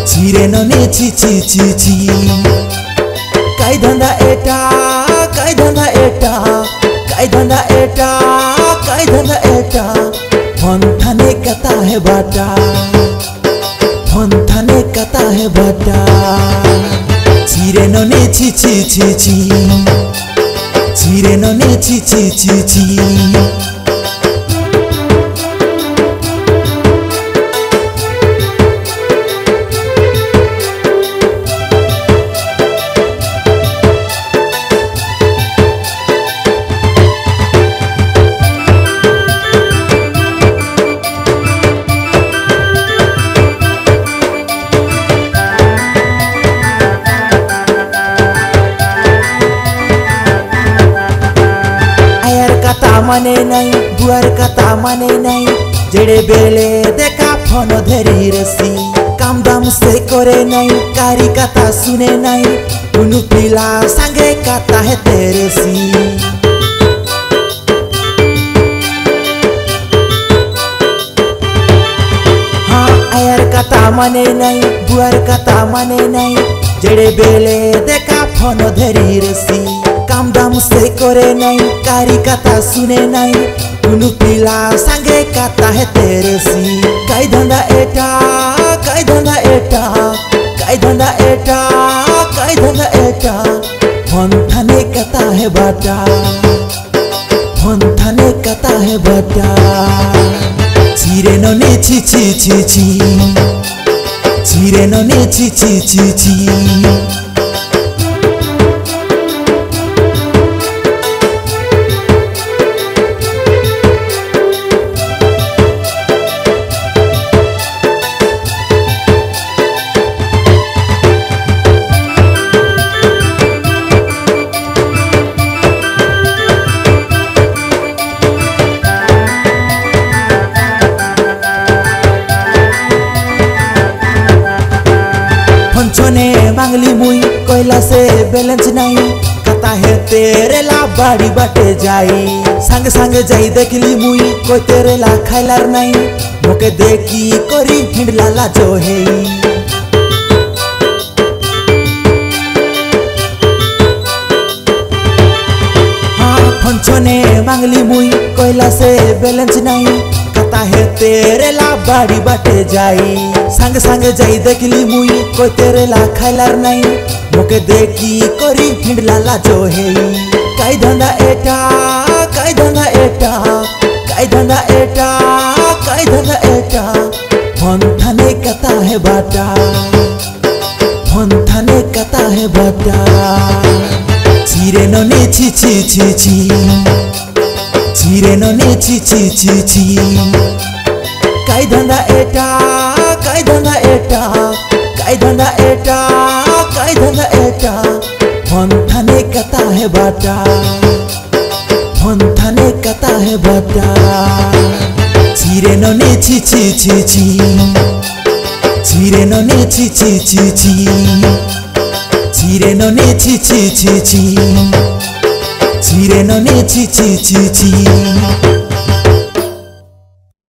চিরে ননে ছি ছি ছি ছি কাই ধান্দা এটা কাই ধান্দা এটা কাই ধান্দা এটা কাই ধান্দা এটা ফোন থানে कहता है बाटा ফোন থানে कहता है बाटा চিরে ননে ছি ছি ছি ছি চিরে ননে ছি ছি ছি ছি माने नहीं बुआर कथा माने नहीं जेड़े बेले देखा फोन धरी रसी काम दाम से करे नहीं कारी कथा सुने नहीं उनु पिला संगे कथा है तेरे सी हाँ आयर कथा माने नहीं बुआर कथा माने नहीं जेड़े बेले देखा फोन धरी रसी काम दाम से करे नहीं कारी कथा सुने नहीं उनु पिला संगे कथा है तेरे सी काई धंधा एटा काई धंधा एटा काई धंधा एटा काई धंधा एटा फोन थाने कहता है बाटा फोन थाने कहता है बाटा चिरे नने ची ची ची ची चिरे नने ची ची ची ची ने मांगली मुई कोयला से बैलेंस नहीं कहता है तेरे ला बाड़ी बाटे जाई संग संग जाई देखली मुई कोई तेरे ला खाइलार नहीं मोके देखी करी हिंडला ला जो है हाँ फंचने मांगली मुई कोयला से बैलेंस नहीं कहता है तेरे ला बाड़ी बाटे जाई संग संग जाई देखली मुई कोई तेरे ला खाइलार नहीं मोके देखी करी हिंडला ला जो है काई धंधा एटा काई धंधा एटा काई धंधा एटा काई धंधा एटा फोन थाने कहता है बाटा फोन थाने कहता है बाटा चिरे नने ची ची ची ची चिरे नने ची ची ची ची काई धंधा एटा काई धंधा एटा काई धंधा एटा काई धंधा एटा फोन थाने कहता है बाटा फोन थाने कहता है बाटा चिरे नने ची ची ची ची चिरे नने ची ची ची ची चिरे नने ची ची ची ची चिरे नने ची ची ची ची